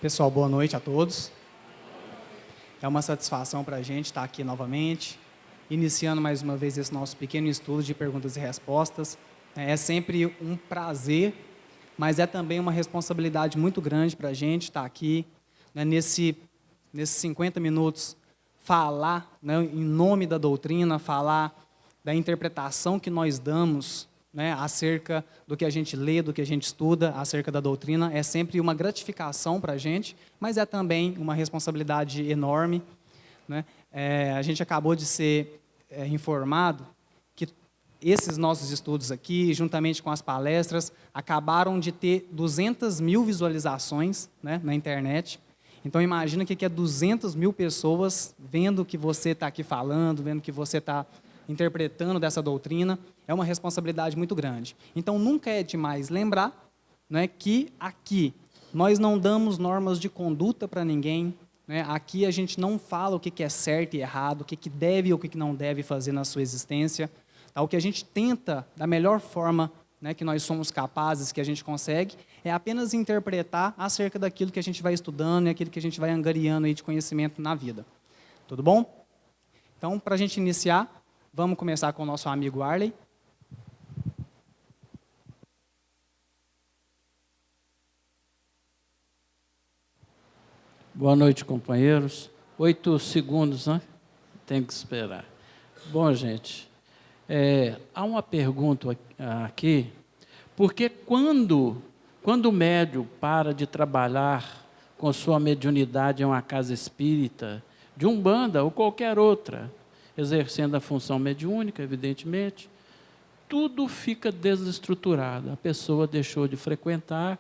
Pessoal, boa noite a todos. É uma satisfação para a gente estar aqui novamente, iniciando mais uma vez esse nosso pequeno estudo de perguntas e respostas. É sempre um prazer, mas é também uma responsabilidade muito grande para a gente estar aqui, né, nesses 50 minutos, falar, né, em nome da doutrina, falar da interpretação que nós damos, né, acerca do que a gente lê, do que a gente estuda, acerca da doutrina. É sempre uma gratificação para a gente, mas é também uma responsabilidade enorme, né? A gente acabou de ser informado que esses nossos estudos aqui, juntamente com as palestras, acabaram de ter 200 mil visualizações, né, na internet. Então, imagina que é 200 mil pessoas vendo o que você está aqui falando, vendo o que você está interpretando dessa doutrina. É uma responsabilidade muito grande. Então, nunca é demais lembrar, né, que aqui nós não damos normas de conduta para ninguém, né? Aqui a gente não fala o que é certo e errado, o que deve ou o que não deve fazer na sua existência. Tá? O que a gente tenta, da melhor forma, né, que nós somos capazes, que a gente consegue, é apenas interpretar acerca daquilo que a gente vai estudando e aquilo que a gente vai angariando aí de conhecimento na vida. Tudo bom? Então, para a gente iniciar, vamos começar com o nosso amigo Arley. Boa noite, companheiros. 8 segundos, né? Tem que esperar. Bom, gente, há uma pergunta aqui, porque quando o médium para de trabalhar com sua mediunidade em uma casa espírita, de umbanda ou qualquer outra, exercendo a função mediúnica, evidentemente, tudo fica desestruturado. A pessoa deixou de frequentar,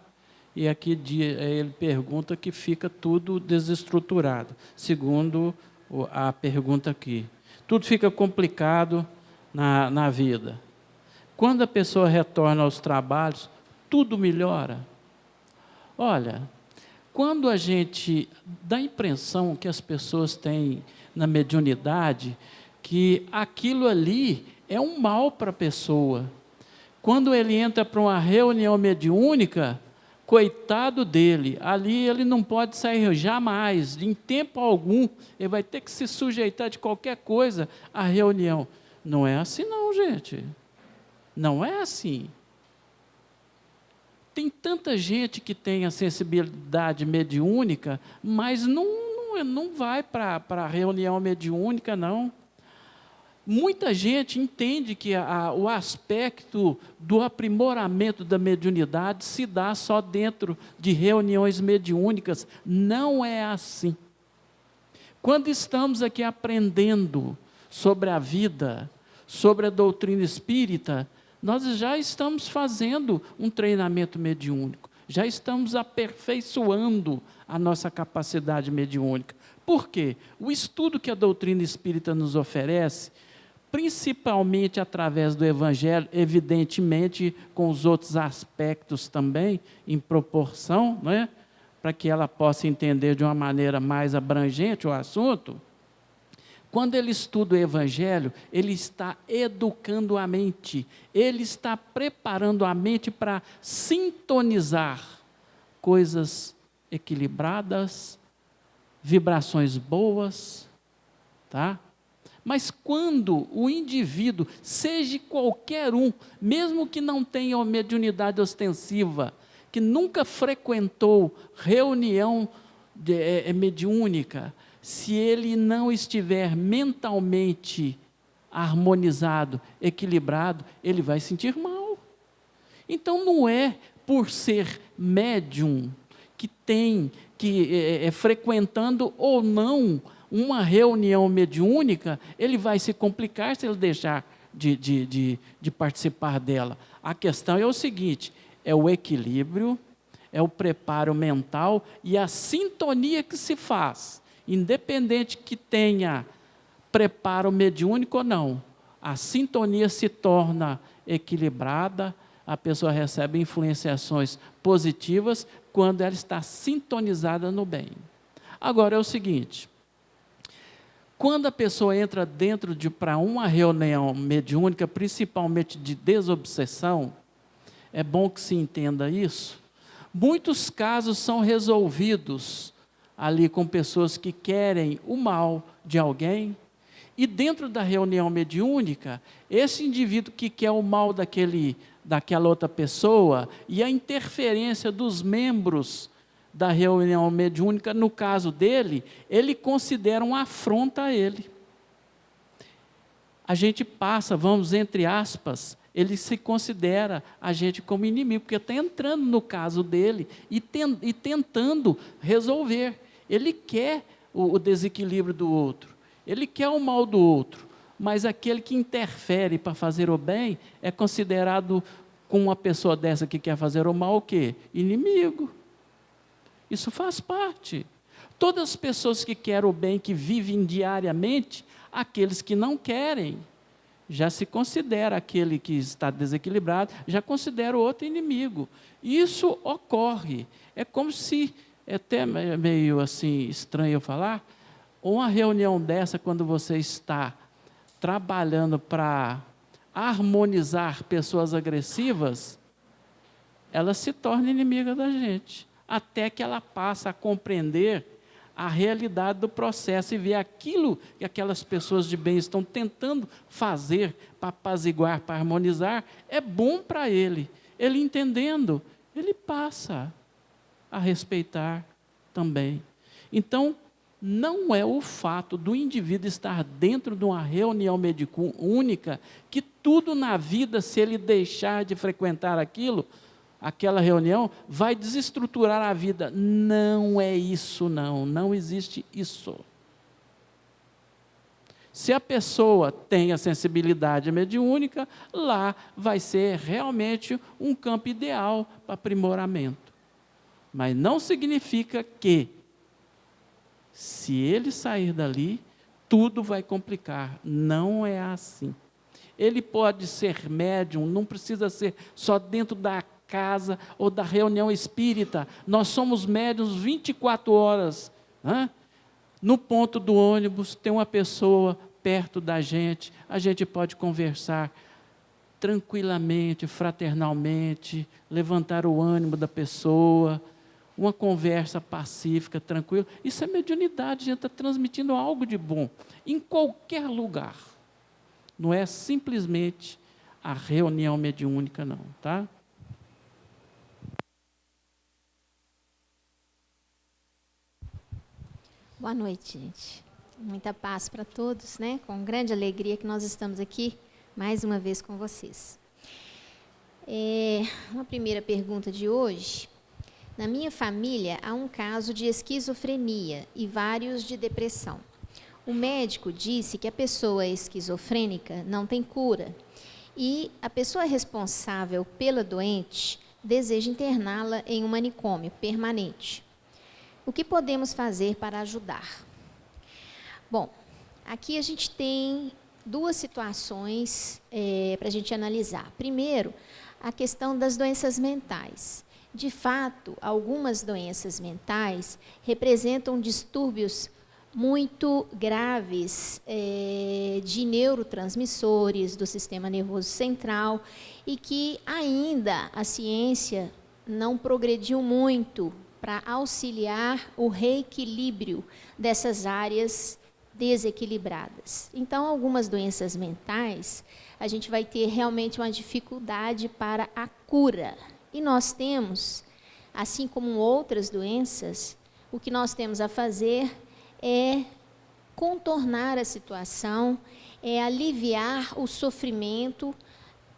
e aqui ele pergunta que fica tudo desestruturado, segundo a pergunta aqui. Tudo fica complicado na vida. Quando a pessoa retorna aos trabalhos, tudo melhora. Olha, quando a gente dá a impressão que as pessoas têm na mediunidade, que aquilo ali é um mal para a pessoa. Quando ele entra para uma reunião mediúnica, coitado dele, ali ele não pode sair jamais, em tempo algum, ele vai ter que se sujeitar de qualquer coisa à reunião. Não é assim não, gente. Não é assim. Tem tanta gente que tem a sensibilidade mediúnica, mas não vai para a reunião mediúnica, não. Muita gente entende que o aspecto do aprimoramento da mediunidade se dá só dentro de reuniões mediúnicas. Não é assim. Quando estamos aqui aprendendo sobre a vida, sobre a doutrina espírita, nós já estamos fazendo um treinamento mediúnico, já estamos aperfeiçoando a nossa capacidade mediúnica. Por quê? O estudo que a doutrina espírita nos oferece, principalmente através do Evangelho, evidentemente com os outros aspectos também, em proporção, né, para que ela possa entender de uma maneira mais abrangente o assunto. Quando ele estuda o Evangelho, ele está educando a mente, ele está preparando a mente para sintonizar coisas equilibradas, vibrações boas, tá? Mas quando o indivíduo, seja qualquer um, mesmo que não tenha uma mediunidade ostensiva, que nunca frequentou reunião mediúnica, se ele não estiver mentalmente harmonizado, equilibrado, ele vai sentir mal. Então não é por ser médium que tem que frequentando ou não uma reunião mediúnica, ele vai se complicar se ele deixar de participar dela. A questão é o seguinte, é o equilíbrio, é o preparo mental e a sintonia que se faz, independente que tenha preparo mediúnico ou não, a sintonia se torna equilibrada, a pessoa recebe influenciações positivas quando ela está sintonizada no bem. Agora é o seguinte, quando a pessoa entra para uma reunião mediúnica, principalmente de desobsessão, é bom que se entenda isso, Muitos casos são resolvidos ali com pessoas que querem o mal de alguém, e dentro da reunião mediúnica, esse indivíduo que quer o mal daquela outra pessoa, e a interferência dos membros da reunião mediúnica, no caso dele, ele considera uma afronta a ele. A gente passa, vamos entre aspas, ele se considera a gente como inimigo, porque está entrando no caso dele e tentando resolver. Ele quer o desequilíbrio do outro, ele quer o mal do outro, mas aquele que interfere para fazer o bem é considerado, com uma pessoa dessa que quer fazer o mal, o quê? Inimigo. Isso faz parte. Todas as pessoas que querem o bem, que vivem diariamente, aqueles que não querem, já se considera aquele que está desequilibrado, já considera o outro inimigo. Isso ocorre. É como se, é até meio assim estranho eu falar, uma reunião dessa, quando você está trabalhando para harmonizar pessoas agressivas, ela se torna inimiga da gente, até que ela passa a compreender a realidade do processo e ver aquilo que aquelas pessoas de bem estão tentando fazer para apaziguar, para harmonizar, é bom para ele. Ele entendendo, ele passa a respeitar também. Então, não é o fato do indivíduo estar dentro de uma reunião mediúnica que tudo na vida, se ele deixar de frequentar aquela reunião, vai desestruturar a vida. Não é isso, não existe isso. Se a pessoa tem a sensibilidade mediúnica, lá vai ser realmente um campo ideal para aprimoramento. Mas não significa que, se ele sair dali, tudo vai complicar. Não é assim. Ele pode ser médium, não precisa ser só dentro da casa ou da reunião espírita. Nós somos médiuns 24 horas. No ponto do ônibus, tem uma pessoa perto da gente, a gente pode conversar tranquilamente, fraternalmente, levantar o ânimo da pessoa, uma conversa pacífica, tranquila. Isso é mediunidade, a gente está transmitindo algo de bom, em qualquer lugar. Não é simplesmente a reunião mediúnica, não, tá? Boa noite, gente. Muita paz para todos, né? Com grande alegria que nós estamos aqui mais uma vez com vocês. Uma primeira pergunta de hoje. Na minha família há um caso de esquizofrenia e vários de depressão. O médico disse que a pessoa esquizofrênica não tem cura e a pessoa responsável pela doente deseja interná-la em um manicômio permanente. O que podemos fazer para ajudar? Bom, aqui a gente tem duas situações para a gente analisar. Primeiro, a questão das doenças mentais. De fato, algumas doenças mentais representam distúrbios muito graves de neurotransmissores do sistema nervoso central e que ainda a ciência não progrediu muito para auxiliar o reequilíbrio dessas áreas desequilibradas. Então, algumas doenças mentais, a gente vai ter realmente uma dificuldade para a cura. E nós temos, assim como outras doenças, o que nós temos a fazer é contornar a situação, é aliviar o sofrimento,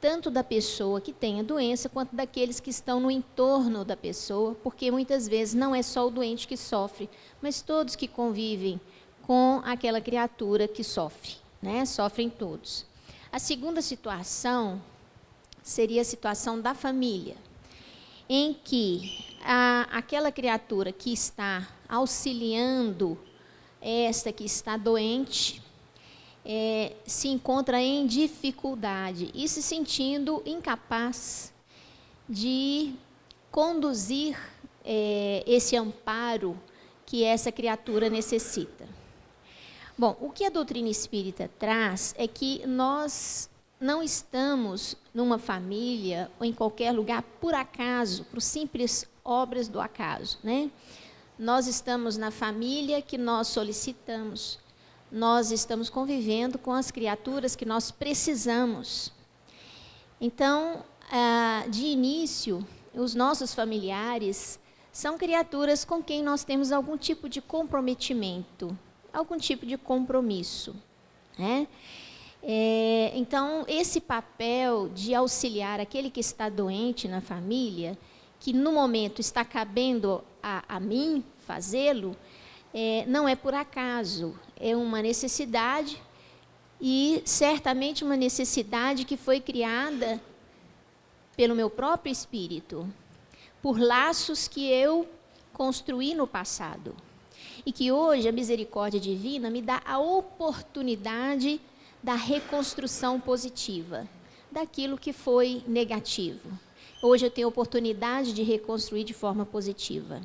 tanto da pessoa que tem a doença, quanto daqueles que estão no entorno da pessoa, porque muitas vezes não é só o doente que sofre, mas todos que convivem com aquela criatura que sofre, né? Sofrem todos. A segunda situação seria a situação da família, em que aquela criatura que está auxiliando esta que está doente, se encontra em dificuldade e se sentindo incapaz de conduzir esse amparo que essa criatura necessita. Bom, o que a doutrina espírita traz é que nós não estamos numa família ou em qualquer lugar por acaso, por simples obras do acaso, né? Nós estamos na família que nós solicitamos. Nós estamos convivendo com as criaturas que nós precisamos. Então, de início, os nossos familiares são criaturas com quem nós temos algum tipo de comprometimento, algum tipo de compromisso, né? Então, esse papel de auxiliar aquele que está doente na família, que no momento está cabendo a mim fazê-lo, não é por acaso, é uma necessidade e certamente uma necessidade que foi criada pelo meu próprio espírito, por laços que eu construí no passado e que hoje a misericórdia divina me dá a oportunidade da reconstrução positiva daquilo que foi negativo. Hoje eu tenho a oportunidade de reconstruir de forma positiva.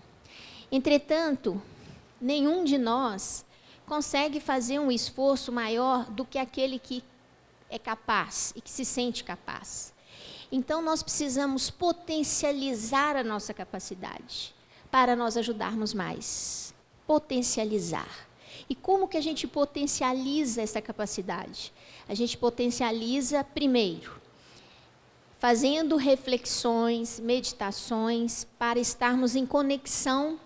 Entretanto, nenhum de nós consegue fazer um esforço maior do que aquele que é capaz e que se sente capaz. Então, nós precisamos potencializar a nossa capacidade para nós ajudarmos mais. Potencializar. E como que a gente potencializa essa capacidade? A gente potencializa, primeiro, fazendo reflexões, meditações, para estarmos em conexão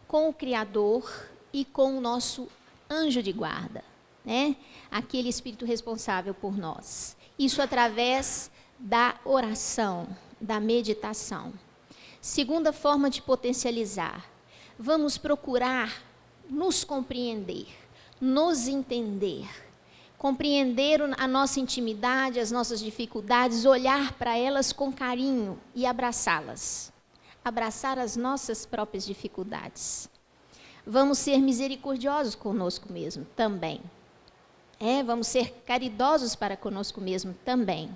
com o Criador e com o nosso anjo de guarda, né? Aquele espírito responsável por nós. Isso através da oração, da meditação. Segunda forma de potencializar, vamos procurar nos compreender, nos entender, compreender a nossa intimidade, as nossas dificuldades, olhar para elas com carinho e abraçá-las. Abraçar as nossas próprias dificuldades. Vamos ser misericordiosos conosco mesmo também. Vamos ser caridosos para conosco mesmo também.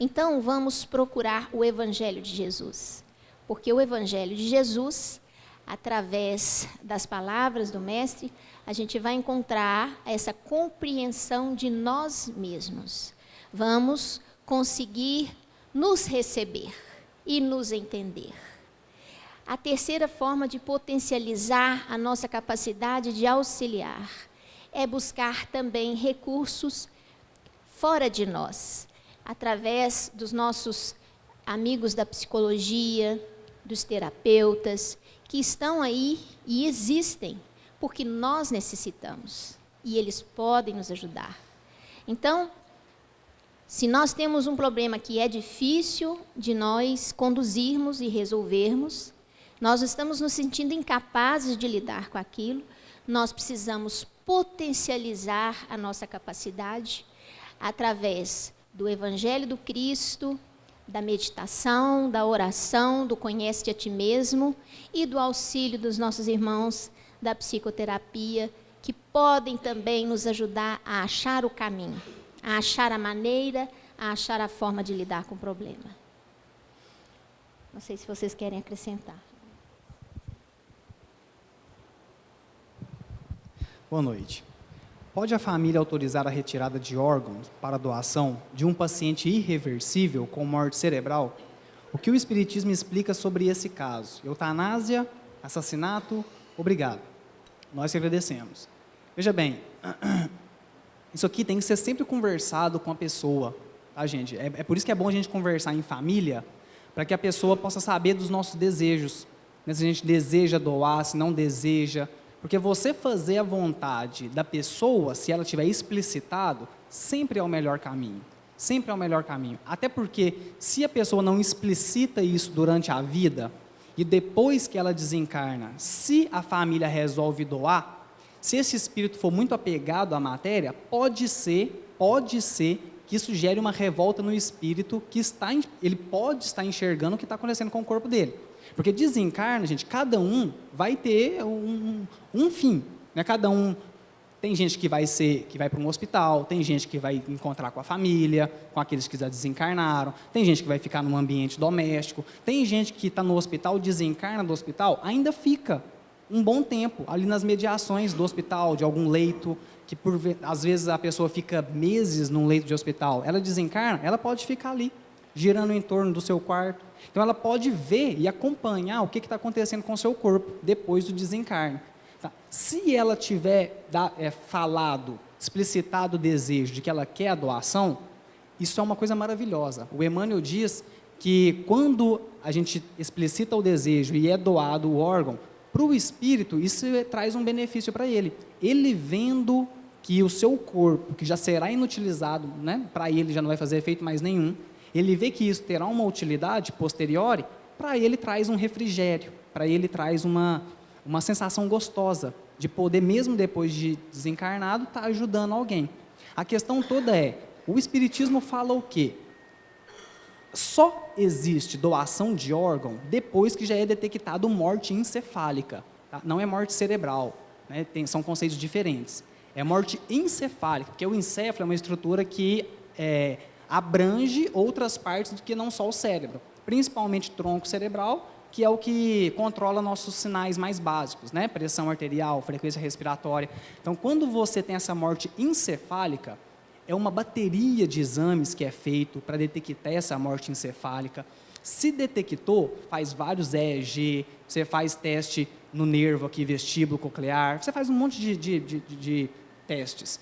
Então, vamos procurar o Evangelho de Jesus. Porque o Evangelho de Jesus, através das palavras do Mestre, a gente vai encontrar essa compreensão de nós mesmos. Vamos conseguir nos receber e nos entender. A terceira forma de potencializar a nossa capacidade de auxiliar é buscar também recursos fora de nós, através dos nossos amigos da psicologia, dos terapeutas, que estão aí e existem, porque nós necessitamos, e eles podem nos ajudar. Então, se nós temos um problema que é difícil de nós conduzirmos e resolvermos, nós estamos nos sentindo incapazes de lidar com aquilo, nós precisamos potencializar a nossa capacidade através do Evangelho do Cristo, da meditação, da oração, do conhece-te a ti mesmo e do auxílio dos nossos irmãos da psicoterapia, que podem também nos ajudar a achar o caminho, a achar a maneira, a achar a forma de lidar com o problema. Não sei se vocês querem acrescentar. Boa noite. Pode a família autorizar a retirada de órgãos para doação de um paciente irreversível com morte cerebral? O que o Espiritismo explica sobre esse caso? Eutanásia, assassinato? Obrigado. Nós que agradecemos. Veja bem, isso aqui tem que ser sempre conversado com a pessoa, tá, gente? É por isso que é bom a gente conversar em família, para que a pessoa possa saber dos nossos desejos, né? Se a gente deseja doar, se não deseja. Porque você fazer a vontade da pessoa, se ela tiver explicitado, sempre é o melhor caminho. Sempre é o melhor caminho. Até porque, se a pessoa não explicita isso durante a vida, e depois que ela desencarna, se a família resolve doar, se esse espírito for muito apegado à matéria, pode ser que isso gere uma revolta no espírito, ele pode estar enxergando o que está acontecendo com o corpo dele. Porque desencarna, gente, cada um vai ter um fim, né? Cada um, tem gente que vai para um hospital, tem gente que vai encontrar com a família, com aqueles que já desencarnaram, tem gente que vai ficar num ambiente doméstico, tem gente que está no hospital, desencarna do hospital, ainda fica um bom tempo ali nas mediações do hospital, de algum leito, que às vezes a pessoa fica meses num leito de hospital, ela desencarna, ela pode ficar ali, girando em torno do seu quarto. Então ela pode ver e acompanhar o que está acontecendo com o seu corpo depois do desencarne. Tá? Se ela tiver falado, explicitado o desejo de que ela quer a doação, isso é uma coisa maravilhosa. O Emmanuel diz que quando a gente explicita o desejo e é doado o órgão, para o espírito isso traz um benefício para ele. Ele vendo que o seu corpo, que já será inutilizado, né, para ele já não vai fazer efeito mais nenhum, ele vê que isso terá uma utilidade posteriori, para ele traz um refrigério, para ele traz uma sensação gostosa de poder, mesmo depois de desencarnado, estar ajudando alguém. A questão toda é, o Espiritismo fala o quê? Só existe doação de órgão depois que já é detectado morte encefálica, tá? Não é morte cerebral, né? São conceitos diferentes. É morte encefálica, porque o encéfalo é uma estrutura que abrange outras partes do que não só o cérebro, principalmente tronco cerebral, que é o que controla nossos sinais mais básicos, né? Pressão arterial, frequência respiratória. Então, quando você tem essa morte encefálica, é uma bateria de exames que é feito para detectar essa morte encefálica. Se detectou, faz vários EEG, você faz teste no nervo aqui, vestíbulo coclear, você faz um monte de testes.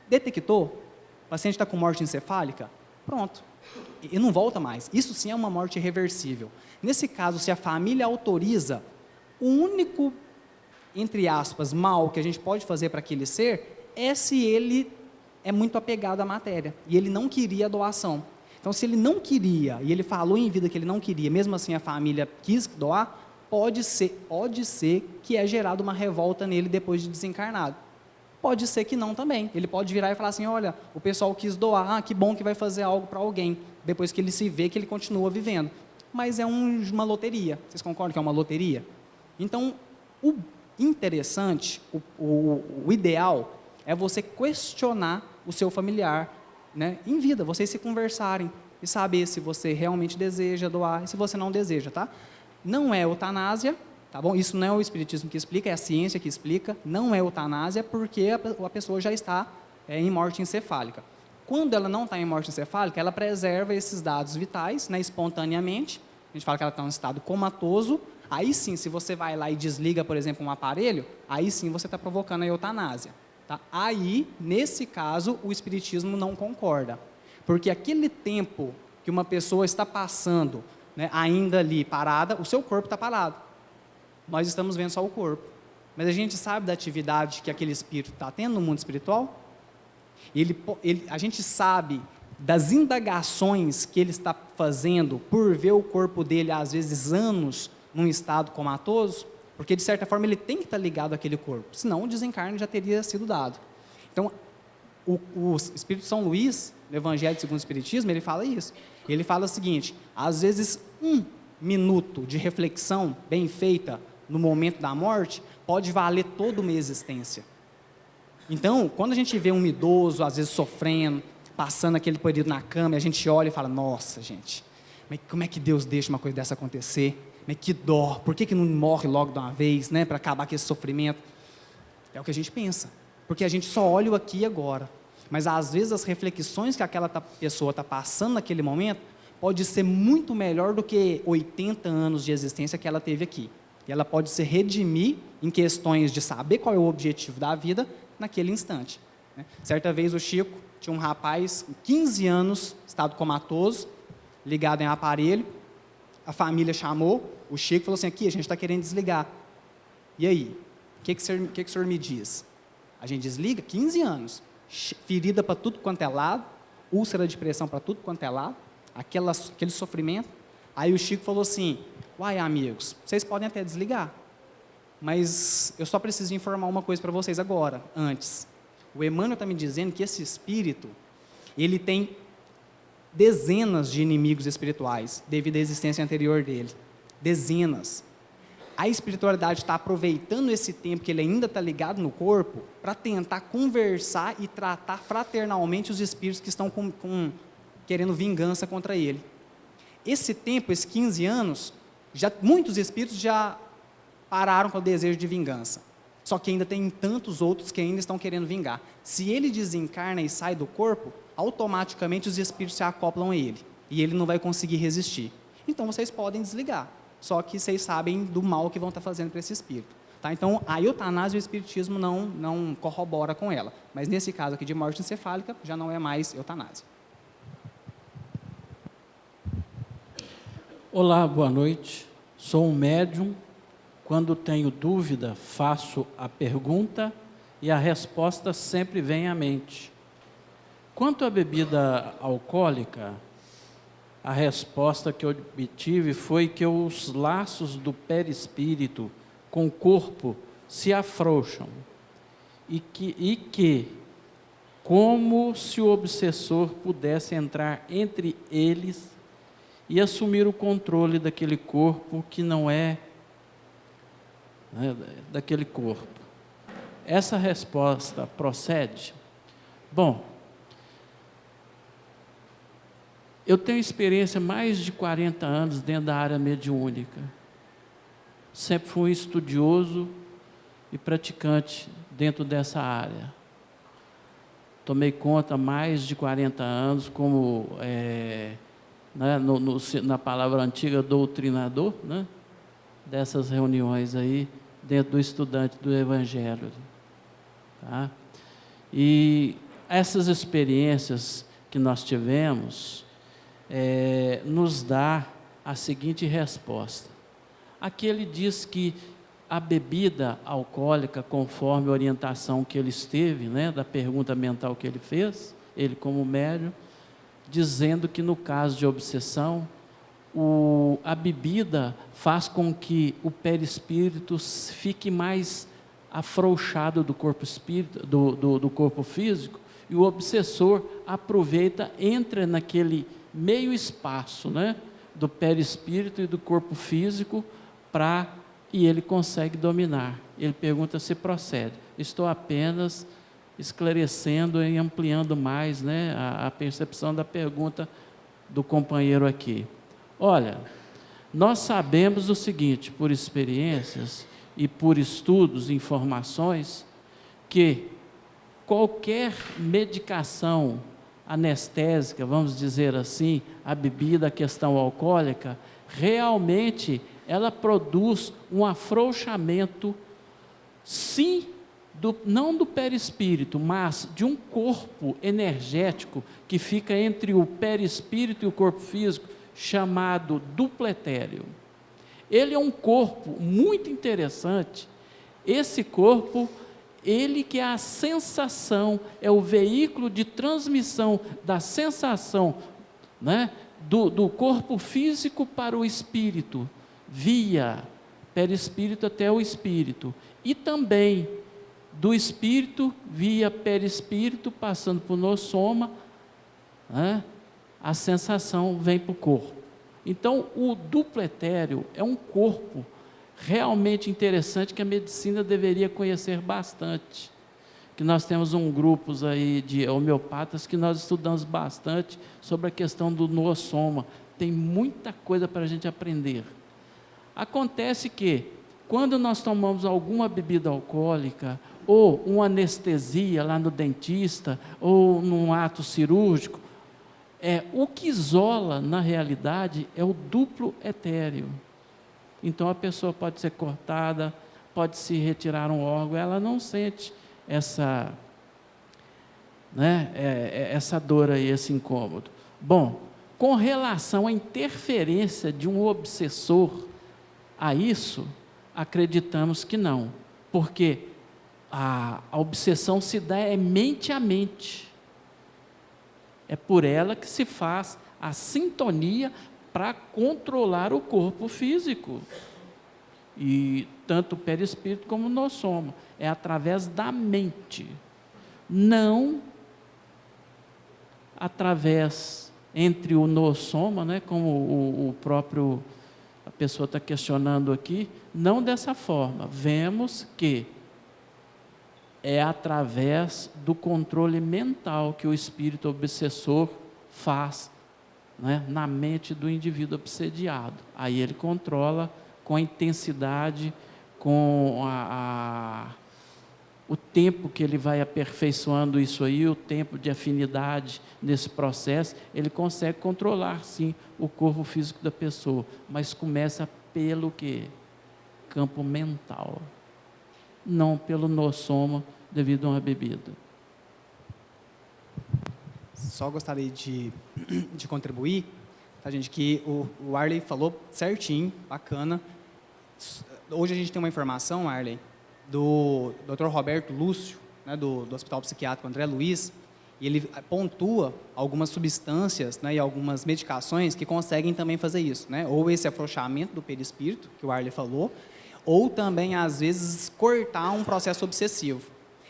Detectou, o paciente está com morte encefálica, pronto, e não volta mais. Isso sim é uma morte irreversível. Nesse caso, se a família autoriza, o único, entre aspas, mal que a gente pode fazer para aquele ser é se ele é muito apegado à matéria, e ele não queria a doação. Então, se ele não queria, e ele falou em vida que ele não queria, mesmo assim a família quis doar, pode ser que é gerado uma revolta nele depois de desencarnado. Pode ser que não também. Ele pode virar e falar assim, olha, o pessoal quis doar, que bom que vai fazer algo para alguém, depois que ele se vê que ele continua vivendo. Mas é uma loteria. Vocês concordam que é uma loteria? Então, o interessante, o ideal é você questionar o seu familiar, né, em vida, vocês se conversarem e saber se você realmente deseja doar e se você não deseja, tá? Não é eutanásia, tá bom? Isso não é o Espiritismo que explica, é a ciência que explica, não é eutanásia porque a pessoa já está em morte encefálica. Quando ela não está em morte encefálica, ela preserva esses dados vitais, né, espontaneamente, a gente fala que ela está em um estado comatoso, aí sim, se você vai lá e desliga, por exemplo, um aparelho, aí sim você está provocando a eutanásia. Tá? Aí, nesse caso, o Espiritismo não concorda, porque aquele tempo que uma pessoa está passando, né, ainda ali parada, o seu corpo está parado, nós estamos vendo só o corpo, mas a gente sabe da atividade que aquele espírito está tendo no mundo espiritual, a gente sabe das indagações que ele está fazendo por ver o corpo dele, às vezes anos, num estado comatoso, porque, de certa forma, ele tem que estar ligado àquele corpo, senão o desencarne já teria sido dado. Então, o Espírito São Luís, no Evangelho segundo o Espiritismo, ele fala isso. Ele fala o seguinte, às vezes, 1 minuto de reflexão bem feita no momento da morte, pode valer toda uma existência. Então, quando a gente vê um idoso, às vezes, sofrendo, passando aquele período na cama, e a gente olha e fala, nossa, gente, como é que Deus deixa uma coisa dessa acontecer? Que dó, por que não morre logo de uma vez, né, para acabar com esse sofrimento? É o que a gente pensa, porque a gente só olha o aqui e agora, mas às vezes as reflexões que aquela pessoa está passando naquele momento, pode ser muito melhor do que 80 anos de existência que ela teve aqui, e ela pode se redimir em questões de saber qual é o objetivo da vida naquele instante, né? Certa vez o Chico tinha um rapaz, 15 anos, estado comatoso, ligado em aparelho, a família chamou, o Chico falou assim, aqui a gente está querendo desligar. E aí? O que o senhor me diz? A gente desliga? 15 anos. Ferida para tudo quanto é lado, úlcera de pressão para tudo quanto é lado, aquele sofrimento. Aí o Chico falou assim, uai amigos, vocês podem até desligar, mas eu só preciso informar uma coisa para vocês agora, antes. O Emmanuel está me dizendo que esse espírito, ele tem dezenas de inimigos espirituais, devido à existência anterior dele. Dezenas. A espiritualidade está aproveitando esse tempo que ele ainda está ligado no corpo, para tentar conversar e tratar fraternalmente os espíritos que estão querendo vingança contra ele. Esse tempo, esses 15 anos, muitos espíritos já pararam com o desejo de vingança. Só que ainda tem tantos outros que ainda estão querendo vingar. Se ele desencarna e sai do corpo, automaticamente os espíritos se acoplam a ele. E ele não vai conseguir resistir. Então vocês podem desligar. Só que vocês sabem do mal que vão estar fazendo para esse espírito. Tá? Então, a eutanásia o espiritismo não corrobora com ela. Mas nesse caso aqui de morte encefálica, já não é mais eutanásia. Olá, boa noite. Sou um médium. Quando tenho dúvida, faço a pergunta e a resposta sempre vem à mente. Quanto à bebida alcoólica, a resposta que eu obtive foi que os laços do perispírito com o corpo se afrouxam e que como se o obsessor pudesse entrar entre eles e assumir o controle daquele corpo que não é, daquele corpo. Essa resposta procede? Bom, eu tenho experiência há mais de 40 anos dentro da área mediúnica. Sempre fui estudioso e praticante dentro dessa área. Tomei conta há mais de 40 anos como, na palavra antiga, doutrinador, né? Dessas reuniões aí, dentro do estudante do Evangelho. Tá? E essas experiências que nós tivemos, nos dá a seguinte resposta. Aqui ele diz que a bebida alcoólica, conforme a orientação que ele esteve, né, da pergunta mental que ele fez, ele como médium, dizendo que no caso de obsessão, a bebida faz com que o perispírito fique mais afrouxado do corpo espírito, do corpo físico, e o obsessor aproveita, entra naquele meio espaço, né, do perispírito e do corpo físico, e ele consegue dominar. Ele pergunta se procede. Estou apenas esclarecendo e ampliando mais, né, a percepção da pergunta do companheiro aqui. Olha, nós sabemos o seguinte, por experiências e por estudos, informações, que qualquer medicação anestésica, vamos dizer assim, a bebida, a questão alcoólica, realmente ela produz um afrouxamento, sim, não do perispírito, mas de um corpo energético que fica entre o perispírito e o corpo físico, chamado duplo etéreo. Ele é um corpo muito interessante. Esse corpo, ele que é a sensação, é o veículo de transmissão da sensação, né, do corpo físico para o espírito, via perispírito até o espírito, e também do espírito via perispírito, passando por nossoma, né, a sensação vem para o corpo. Então, o duplo etéreo é um corpo realmente interessante que a medicina deveria conhecer bastante. Que nós temos grupos aí de homeopatas que nós estudamos bastante sobre a questão do nossoma. Tem muita coisa para a gente aprender. Acontece que, quando nós tomamos alguma bebida alcoólica, ou uma anestesia lá no dentista, ou num ato cirúrgico, o que isola, na realidade, é o duplo etéreo. Então, a pessoa pode ser cortada, pode se retirar um órgão, ela não sente essa dor aí, esse incômodo. Bom, com relação à interferência de um obsessor a isso, acreditamos que não, porque a obsessão se dá mente a mente. É por ela que se faz a sintonia para controlar o corpo físico. E tanto o perispírito como o nossoma. É através da mente. Não através entre o nossoma, né, como o próprio, a pessoa está questionando aqui, não dessa forma. Vemos que é através do controle mental que o espírito obsessor faz, né, na mente do indivíduo obsediado. Aí ele controla com a intensidade, com o tempo que ele vai aperfeiçoando isso aí, o tempo de afinidade nesse processo, ele consegue controlar, sim, o corpo físico da pessoa, mas começa pelo quê? Campo mental, não pelo nossoma devido a uma bebida. Só gostaria de contribuir, tá, gente, que o Arley falou certinho, bacana. Hoje a gente tem uma informação, Arley, do Dr. Roberto Lúcio, né, do Hospital Psiquiátrico André Luiz, e ele pontua algumas substâncias, né, e algumas medicações que conseguem também fazer isso, né? Ou esse afrouxamento do perispírito, que o Arley falou, ou também, às vezes, cortar um processo obsessivo.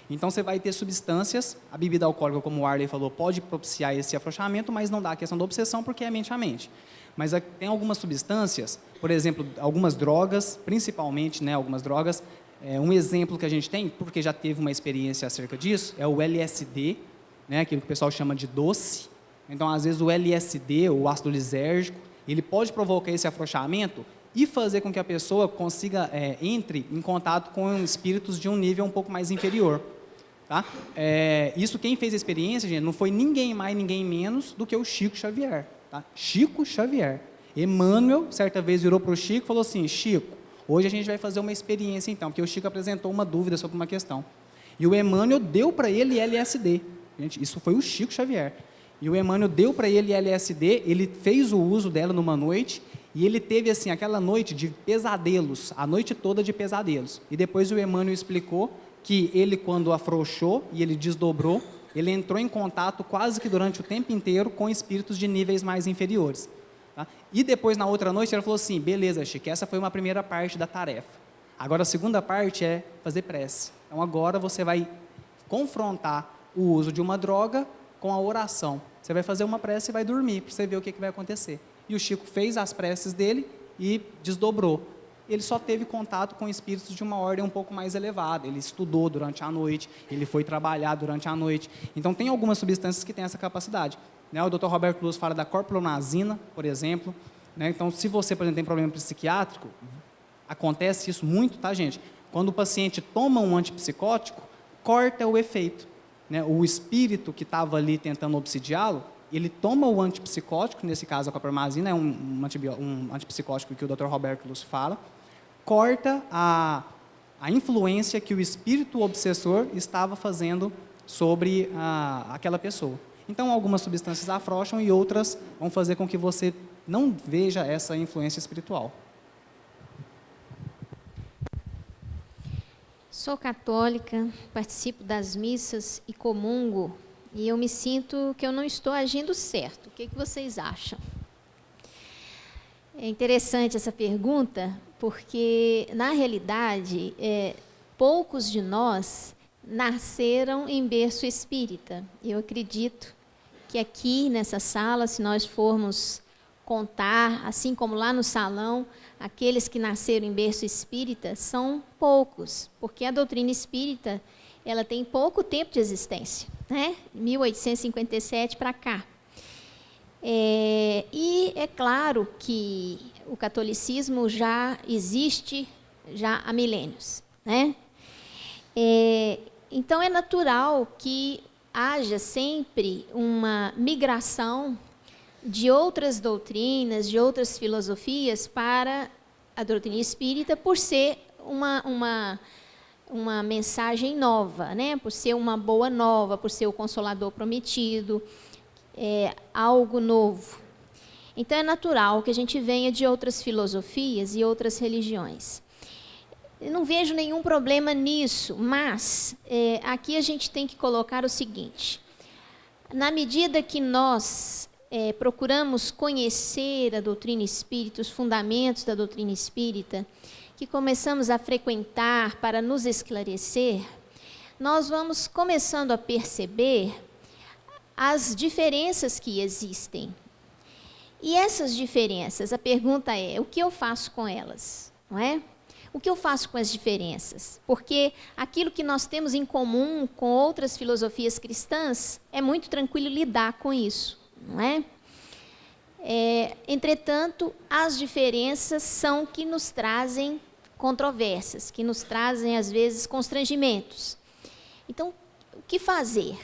Então, você vai ter substâncias, a bebida alcoólica, como o Arley falou, pode propiciar esse afrouxamento, mas não dá a questão da obsessão, porque é mente a mente. Mas tem algumas substâncias, por exemplo, algumas drogas, principalmente, né, algumas drogas. Um exemplo que a gente tem, porque já teve uma experiência acerca disso, é o LSD, né, aquilo que o pessoal chama de doce. Então, às vezes, o LSD, o ácido lisérgico, ele pode provocar esse afrouxamento e fazer com que a pessoa consiga, entre em contato com espíritos de um nível um pouco mais inferior. Tá? Isso, quem fez a experiência, gente, não foi ninguém mais, ninguém menos do que o Chico Xavier. Tá? Chico Xavier. Emmanuel, certa vez, virou para o Chico e falou assim: Chico, hoje a gente vai fazer uma experiência, então, porque o Chico apresentou uma dúvida sobre uma questão. E o Emmanuel deu para ele LSD. Gente, isso foi o Chico Xavier. E o Emmanuel deu para ele LSD, ele fez o uso dela numa noite, e ele teve, assim, aquela noite de pesadelos, a noite toda de pesadelos. E depois o Emmanuel explicou que ele, quando afrouxou e ele desdobrou, ele entrou em contato quase que durante o tempo inteiro com espíritos de níveis mais inferiores. Tá? E depois, na outra noite, ele falou assim: beleza, Chico, essa foi uma primeira parte da tarefa. Agora, a segunda parte é fazer prece. Então, agora você vai confrontar o uso de uma droga com a oração. Você vai fazer uma prece e vai dormir, para você ver o que vai acontecer. E o Chico fez as preces dele e desdobrou. Ele só teve contato com espíritos de uma ordem um pouco mais elevada. Ele estudou durante a noite, ele foi trabalhar durante a noite. Então, tem algumas substâncias que têm essa capacidade. Né? O Dr. Roberto Luz fala da clorpromazina, por exemplo. Né? Então, se você, por exemplo, tem problema psiquiátrico, acontece isso muito, tá, gente? Quando o paciente toma um antipsicótico, corta o efeito. Né? O espírito que estava ali tentando obsidiá-lo, ele toma o antipsicótico, nesse caso a clorpromazina, é um antipsicótico que o Dr. Roberto Luz fala, corta a influência que o espírito obsessor estava fazendo sobre aquela pessoa. Então, algumas substâncias afrouxam e outras vão fazer com que você não veja essa influência espiritual. Sou católica, participo das missas e comungo, e eu me sinto que eu não estou agindo certo. O que vocês acham? É interessante essa pergunta, porque, na realidade, poucos de nós nasceram em berço espírita. Eu acredito que aqui, nessa sala, se nós formos contar, assim como lá no salão, aqueles que nasceram em berço espírita, são poucos, porque a doutrina espírita, ela tem pouco tempo de existência, né? 1857 para cá. E é claro que o catolicismo já existe já há milênios, né? Então, é natural que haja sempre uma migração de outras doutrinas, de outras filosofias para a doutrina espírita, por ser uma mensagem nova, né? Por ser uma boa nova, por ser o Consolador prometido, algo novo. Então, é natural que a gente venha de outras filosofias e outras religiões. Eu não vejo nenhum problema nisso, mas aqui a gente tem que colocar o seguinte: na medida que nós procuramos conhecer a doutrina espírita, os fundamentos da doutrina espírita, que começamos a frequentar para nos esclarecer, nós vamos começando a perceber as diferenças que existem. E essas diferenças, a pergunta é: o que eu faço com elas? Não é? O que eu faço com as diferenças? Porque aquilo que nós temos em comum com outras filosofias cristãs, é muito tranquilo lidar com isso, não é? Entretanto, as diferenças são que nos trazem controversas, que nos trazem, às vezes, constrangimentos. Então, o que fazer?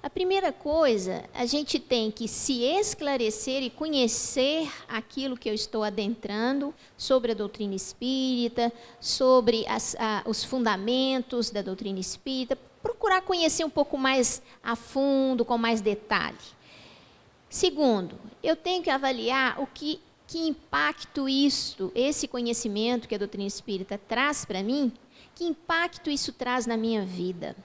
A primeira coisa, a gente tem que se esclarecer e conhecer aquilo que eu estou adentrando sobre a doutrina espírita, sobre os fundamentos da doutrina espírita, procurar conhecer um pouco mais a fundo, com mais detalhe. Segundo, eu tenho que avaliar que impacto esse conhecimento que a doutrina espírita traz para mim, que impacto isso traz na minha vida.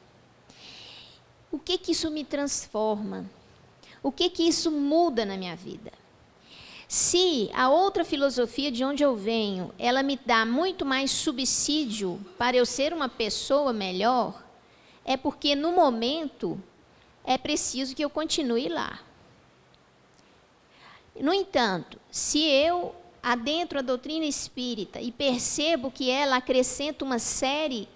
O que isso me transforma? O que isso muda na minha vida? Se a outra filosofia de onde eu venho, ela me dá muito mais subsídio para eu ser uma pessoa melhor, é porque no momento é preciso que eu continue lá. No entanto, se eu adentro a doutrina espírita e percebo que ela acrescenta uma série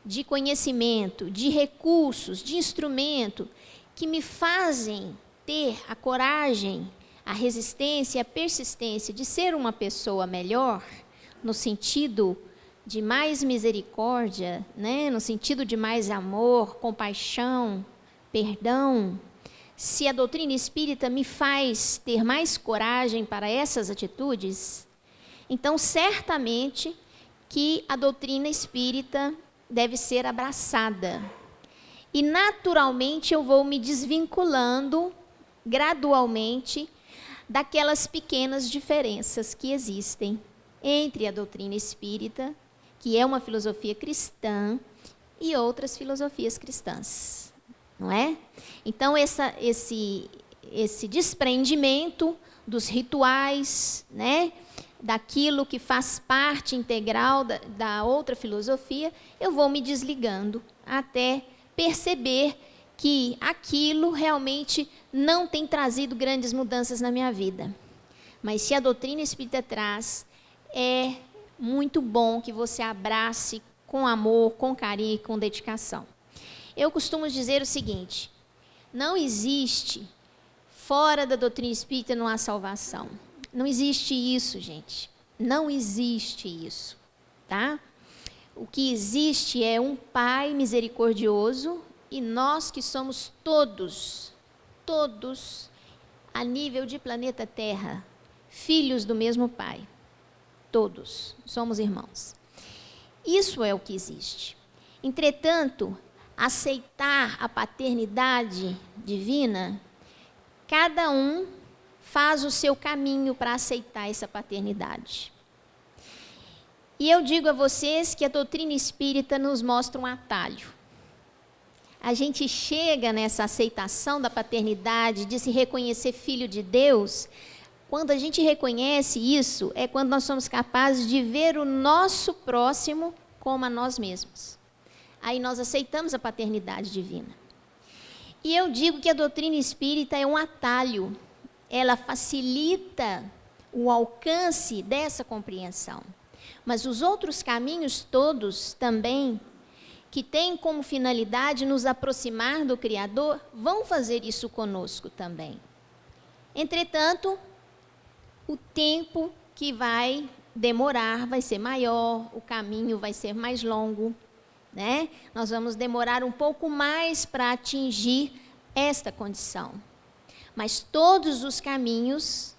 de conhecimento, de recursos, de instrumento, que me fazem ter a coragem, a resistência, a persistência de ser uma pessoa melhor, no sentido de mais misericórdia, né? No sentido de mais amor, compaixão, perdão. Se a doutrina espírita me faz ter mais coragem para essas atitudes, então certamente que a doutrina espírita deve ser abraçada. E naturalmente eu vou me desvinculando gradualmente daquelas pequenas diferenças que existem entre a doutrina espírita, que é uma filosofia cristã, e outras filosofias cristãs, não é? Então esse desprendimento dos rituais, né? Daquilo que faz parte integral da outra filosofia, eu vou me desligando até perceber que aquilo realmente não tem trazido grandes mudanças na minha vida. Mas se a doutrina espírita traz, é muito bom que você abrace com amor, com carinho e com dedicação. Eu costumo dizer o seguinte: não existe, fora da doutrina espírita não há salvação. Não existe isso, gente. Não existe isso, tá? O que existe é um Pai misericordioso e nós que somos todos, a nível de planeta Terra, filhos do mesmo Pai. Todos somos irmãos. Isso é o que existe. Entretanto, aceitar a paternidade divina, cada um faz o seu caminho para aceitar essa paternidade. E eu digo a vocês que a doutrina espírita nos mostra um atalho. A gente chega nessa aceitação da paternidade, de se reconhecer filho de Deus. Quando a gente reconhece isso, é quando nós somos capazes de ver o nosso próximo como a nós mesmos. Aí nós aceitamos a paternidade divina. E eu digo que a doutrina espírita é um atalho. Ela facilita o alcance dessa compreensão. Mas os outros caminhos todos também, que têm como finalidade nos aproximar do Criador, vão fazer isso conosco também. Entretanto, o tempo que vai demorar vai ser maior, o caminho vai ser mais longo, né? Nós vamos demorar um pouco mais para atingir esta condição. Mas todos os caminhos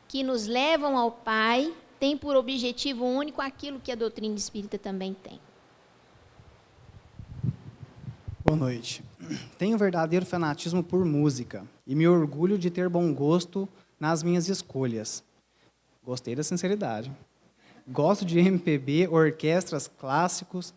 que nos levam ao Pai têm por objetivo único aquilo que a doutrina espírita também tem. Boa noite. Tenho verdadeiro fanatismo por música e me orgulho de ter bom gosto nas minhas escolhas. Gostei da sinceridade. Gosto de MPB, orquestras clássicas,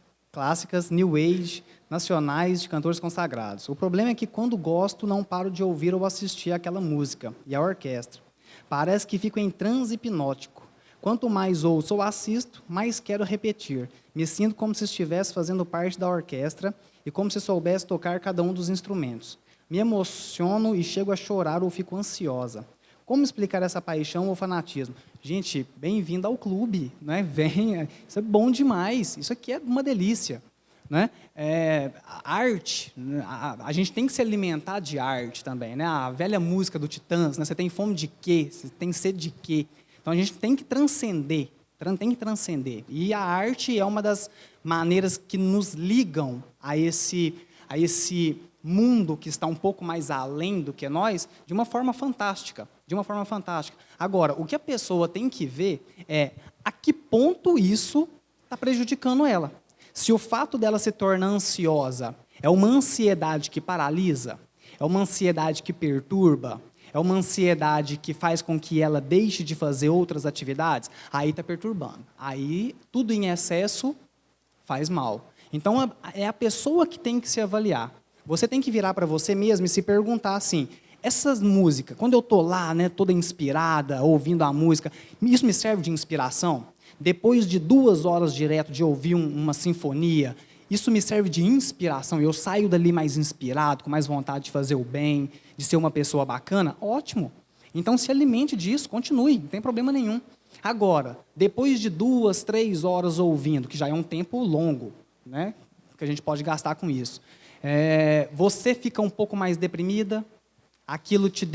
New Age, nacionais, de cantores consagrados. O problema é que, quando gosto, não paro de ouvir ou assistir aquela música e a orquestra. Parece que fico em transe hipnótico. Quanto mais ouço ou assisto, mais quero repetir. Me sinto como se estivesse fazendo parte da orquestra e como se soubesse tocar cada um dos instrumentos. Me emociono e chego a chorar ou fico ansiosa. Como explicar essa paixão ou fanatismo? Gente, bem-vindo ao clube, né? Venha, isso é bom demais, isso aqui é uma delícia. Né? A arte, a gente tem que se alimentar de arte também. Né? A velha música do Titãs, né? Você tem fome de quê? Você tem sede de quê? Então a gente tem que transcender tem que transcender. E a arte é uma das maneiras que nos ligam a esse mundo que está um pouco mais além do que nós, de uma forma fantástica. Agora, o que a pessoa tem que ver é a que ponto isso está prejudicando ela. Se o fato dela se tornar ansiosa é uma ansiedade que paralisa, é uma ansiedade que perturba, é uma ansiedade que faz com que ela deixe de fazer outras atividades, aí está perturbando. Aí, tudo em excesso faz mal. Então, é a pessoa que tem que se avaliar. Você tem que virar para você mesmo e se perguntar assim, essas músicas, quando eu estou lá, né, toda inspirada, ouvindo a música, isso me serve de inspiração? Depois de 2 horas direto de ouvir uma sinfonia, isso me serve de inspiração? Eu saio dali mais inspirado, com mais vontade de fazer o bem, de ser uma pessoa bacana? Ótimo. Então, se alimente disso, continue, não tem problema nenhum. Agora, depois de 2, 3 horas ouvindo, que já é um tempo longo, né, que a gente pode gastar com isso, você fica um pouco mais deprimida, aquilo te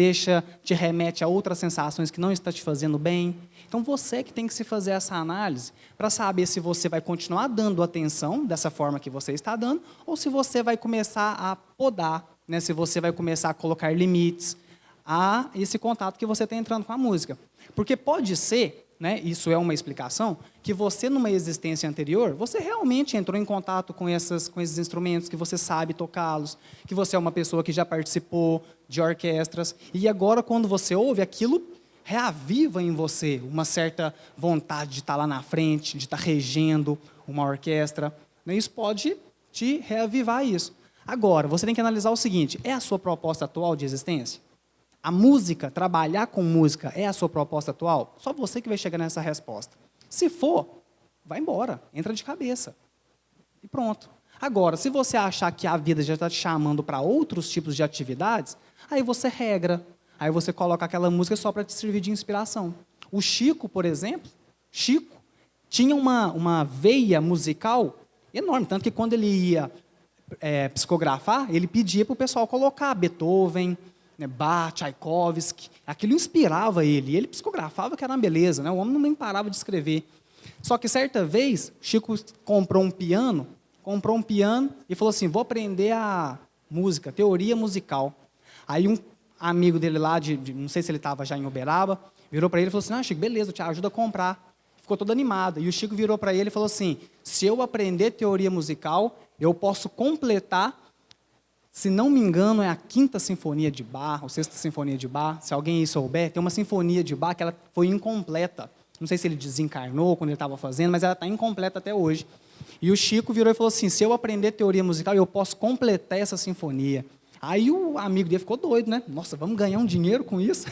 remete a outras sensações que não está te fazendo bem. Então, você que tem que se fazer essa análise para saber se você vai continuar dando atenção dessa forma que você está dando ou se você vai começar a podar, né? Se você vai começar a colocar limites a esse contato que você está entrando com a música. Porque pode ser, né, isso é uma explicação, que você, numa existência anterior, você realmente entrou em contato com esses instrumentos, que você sabe tocá-los, que você é uma pessoa que já participou de orquestras, e agora, quando você ouve, aquilo reaviva em você uma certa vontade de estar lá na frente, de estar regendo uma orquestra. Isso pode te reavivar isso. Agora, você tem que analisar o seguinte, é a sua proposta atual de existência? A música, trabalhar com música, é a sua proposta atual? Só você que vai chegar nessa resposta. Se for, vai embora, entra de cabeça. E pronto. Agora, se você achar que a vida já está te chamando para outros tipos de atividades, aí você regra, aí você coloca aquela música só para te servir de inspiração. O Chico, por exemplo, tinha uma veia musical enorme, tanto que quando ele ia psicografar, ele pedia para o pessoal colocar Beethoven, né, Bach, Tchaikovsky, aquilo inspirava ele, e ele psicografava que era uma beleza, né, o homem nem parava de escrever. Só que certa vez, Chico comprou um piano e falou assim, vou aprender a música, teoria musical. Aí um amigo dele lá, não sei se ele estava já em Uberaba, virou para ele e falou assim, Chico, beleza, eu te ajudo a comprar. Ficou todo animado. E o Chico virou para ele e falou assim, se eu aprender teoria musical, eu posso completar, se não me engano, é a 5ª Sinfonia de Bach, ou 6ª Sinfonia de Bach, se alguém aí souber, tem uma Sinfonia de Bach que ela foi incompleta. Não sei se ele desencarnou quando ele estava fazendo, mas ela está incompleta até hoje. E o Chico virou e falou assim, se eu aprender teoria musical, eu posso completar essa sinfonia. Aí o amigo dele ficou doido, né? Nossa, vamos ganhar um dinheiro com isso?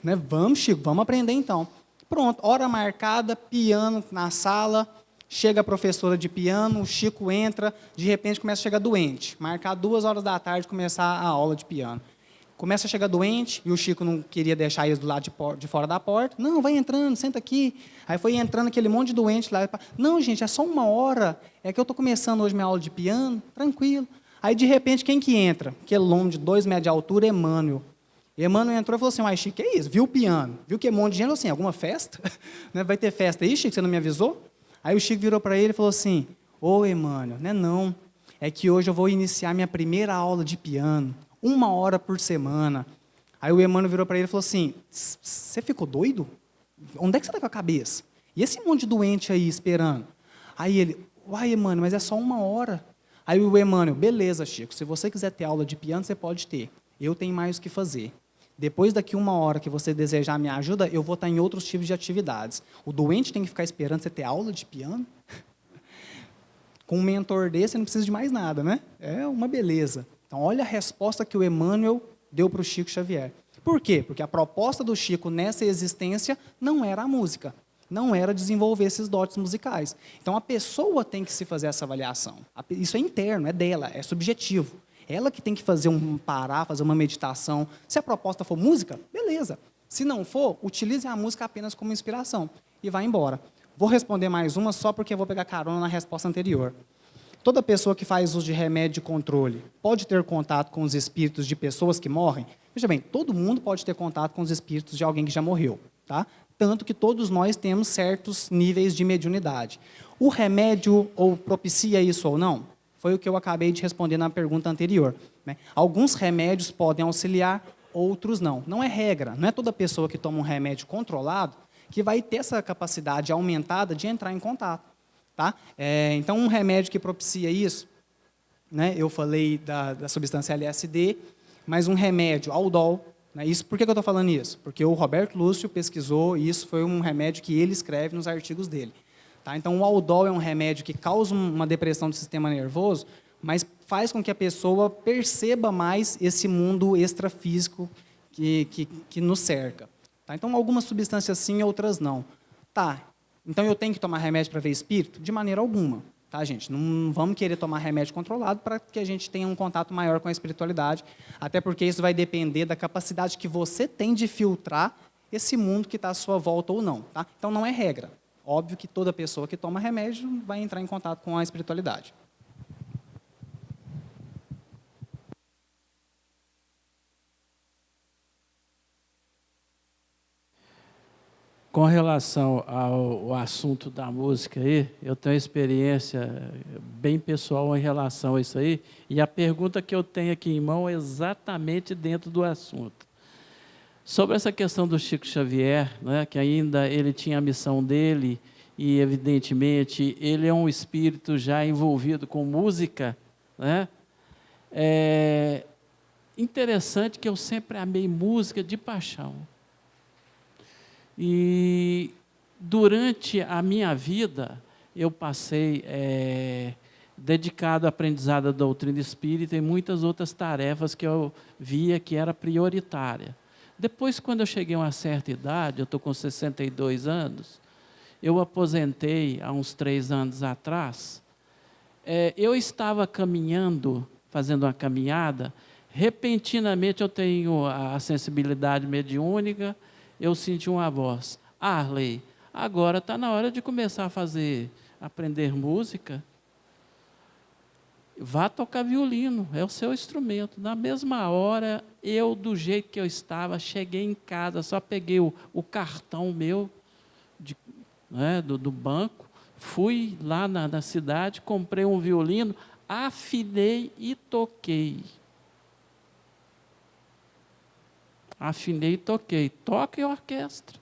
Né? Vamos, Chico, vamos aprender então. Pronto, hora marcada, piano na sala, chega a professora de piano, o Chico entra, de repente começa a chegar doente. Marcar 2 horas da tarde, começar a aula de piano. Começa a chegar doente, e o Chico não queria deixar eles do lado de fora da porta. Não, vai entrando, senta aqui. Aí foi entrando aquele monte de doente lá. Não, gente, é só 1 hora. É que eu estou começando hoje minha aula de piano, tranquilo. Aí, de repente, quem que entra? Aquele homem de 2 metros de altura, Emmanuel. Emmanuel entrou e falou assim, Chico, que é isso? Viu o piano? Viu que é um monte de gente? Assim, alguma festa? Vai ter festa aí, Chico? Você não me avisou? Aí o Chico virou para ele e falou assim, Emmanuel, não. É que hoje eu vou iniciar minha primeira aula de piano. 1 hora por semana. Aí o Emmanuel virou para ele e falou assim, você ficou doido? Onde é que você está com a cabeça? E esse monte de doente aí esperando? Aí ele, Emmanuel, mas é só 1 hora. Aí o Emmanuel, beleza, Chico, se você quiser ter aula de piano, você pode ter. Eu tenho mais o que fazer. Depois daqui 1 hora que você desejar minha ajuda, eu vou estar em outros tipos de atividades. O doente tem que ficar esperando você ter aula de piano? Com um mentor desse, você não precisa de mais nada, né? É uma beleza. Então, olha a resposta que o Emmanuel deu para o Chico Xavier. Por quê? Porque a proposta do Chico nessa existência não era a música, não era desenvolver esses dotes musicais. Então, a pessoa tem que se fazer essa avaliação. Isso é interno, é dela, é subjetivo. Ela que tem que parar, fazer uma meditação. Se a proposta for música, beleza. Se não for, utilize a música apenas como inspiração e vá embora. Vou responder mais uma só porque eu vou pegar carona na resposta anterior. Toda pessoa que faz uso de remédio de controle pode ter contato com os espíritos de pessoas que morrem? Veja bem, todo mundo pode ter contato com os espíritos de alguém que já morreu. Tá? tanto que todos nós temos certos níveis de mediunidade. O remédio ou propicia isso ou não? Foi o que eu acabei de responder na pergunta anterior, né? Alguns remédios podem auxiliar, outros não. Não é regra, não é toda pessoa que toma um remédio controlado que vai ter essa capacidade aumentada de entrar em contato. Tá? Então, um remédio que propicia isso, né, eu falei da substância LSD, mas um remédio, Aldol, né, isso, por que eu estou falando isso? Porque o Roberto Lúcio pesquisou e isso foi um remédio que ele escreve nos artigos dele. Tá? Então, o Aldol é um remédio que causa uma depressão do sistema nervoso, mas faz com que a pessoa perceba mais esse mundo extrafísico que nos cerca. Tá? Então, algumas substâncias sim, outras não. Tá, então eu tenho que tomar remédio para ver espírito? De maneira alguma. Tá, gente? Não vamos querer tomar remédio controlado para que a gente tenha um contato maior com a espiritualidade, até porque isso vai depender da capacidade que você tem de filtrar esse mundo que está à sua volta ou não. Tá? Então, não é regra. Óbvio que toda pessoa que toma remédio vai entrar em contato com a espiritualidade. Com relação ao assunto da música aí, eu tenho uma experiência bem pessoal em relação a isso aí, e a pergunta que eu tenho aqui em mão é exatamente dentro do assunto. Sobre essa questão do Chico Xavier, né, que ainda ele tinha a missão dele, e evidentemente ele é um espírito já envolvido com música, né? É interessante que eu sempre amei música de paixão. E durante a minha vida, eu passei dedicado à aprendizado da doutrina espírita e muitas outras tarefas que eu via que era prioritária. Depois, quando eu cheguei a uma certa idade, eu estou com 62 anos, eu aposentei há uns 3 anos atrás, eu estava caminhando, fazendo uma caminhada, repentinamente eu tenho a sensibilidade mediúnica, eu senti uma voz, Arley, agora está na hora de começar a aprender música. Vá tocar violino, é o seu instrumento. Na mesma hora, eu, do jeito que eu estava, cheguei em casa, só peguei o cartão meu do banco, fui lá na cidade, comprei um violino, afinei e toquei. Afinei e toquei. Toca em orquestra.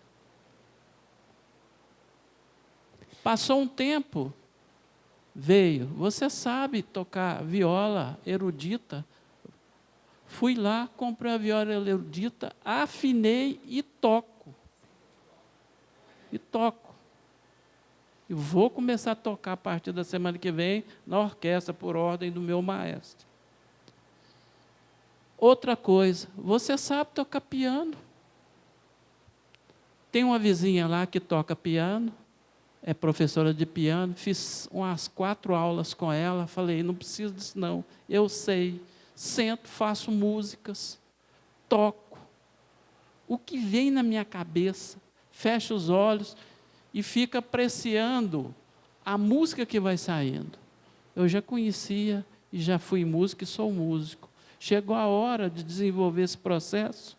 Passou um tempo, veio. Você sabe tocar viola erudita? Fui lá, comprei a viola erudita, afinei e toco. E toco. E vou começar a tocar a partir da semana que vem na orquestra, por ordem do meu maestro. Outra coisa, você sabe tocar piano? Tem uma vizinha lá que toca piano, é professora de piano, fiz umas 4 aulas com ela, falei, não preciso disso não, eu sei, sento, faço músicas, toco. O que vem na minha cabeça, fecho os olhos e fico apreciando a música que vai saindo. Eu já conhecia e já fui músico e sou músico. Chegou a hora de desenvolver esse processo.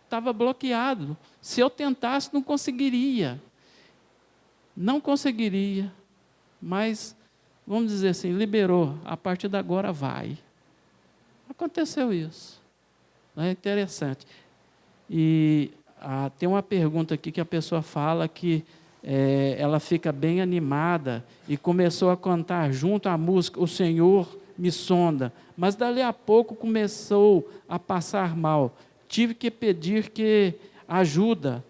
Estava bloqueado. Se eu tentasse, não conseguiria. Não conseguiria. Mas, vamos dizer assim, liberou. A partir de agora vai. Aconteceu isso. É interessante. E tem uma pergunta aqui que a pessoa fala que ela fica bem animada e começou a cantar junto à música O Senhor me sonda, mas dali a pouco começou a passar mal. Tive que pedir ajuda.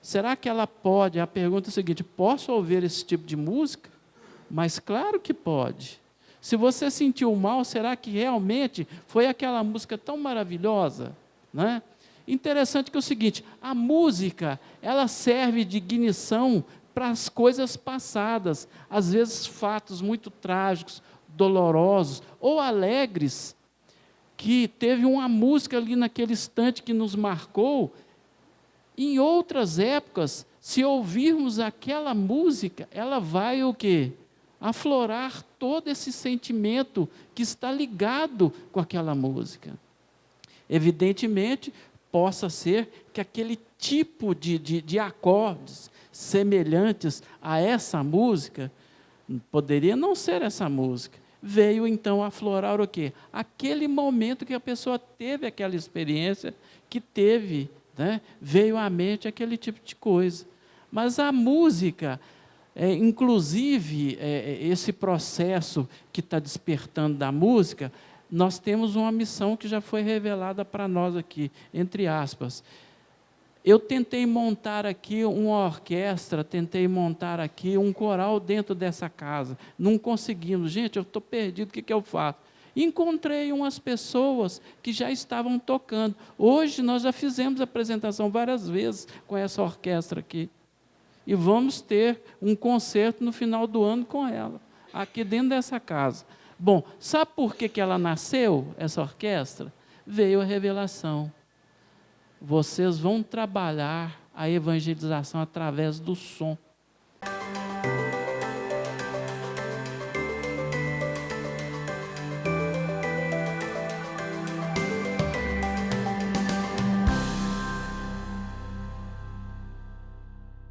Será que ela pode? A pergunta é a seguinte, posso ouvir esse tipo de música? Mas claro que pode. Se você sentiu mal, será que realmente foi aquela música tão maravilhosa? Né? Interessante que é o seguinte, a música, ela serve de ignição para as coisas passadas, às vezes fatos muito trágicos, dolorosos ou alegres, que teve uma música ali naquele instante que nos marcou. Em outras épocas, se ouvirmos aquela música, ela vai o quê? Aflorar todo esse sentimento que está ligado com aquela música. Evidentemente, possa ser que aquele tipo de acordes semelhantes a essa música, poderia não ser essa música, veio então aflorar o quê? Aquele momento que a pessoa teve aquela experiência, que teve, né? Veio à mente aquele tipo de coisa. Mas a música, inclusive, esse processo que está despertando da música, nós temos uma missão que já foi revelada para nós aqui, entre aspas. Eu tentei montar aqui uma orquestra, tentei montar aqui um coral dentro dessa casa. Não conseguimos. Gente, eu estou perdido, o que eu faço? Encontrei umas pessoas que já estavam tocando. Hoje nós já fizemos apresentação várias vezes com essa orquestra aqui. E vamos ter um concerto no final do ano com ela, aqui dentro dessa casa. Bom, sabe por que ela nasceu, essa orquestra? Veio a revelação. Vocês vão trabalhar a evangelização através do som.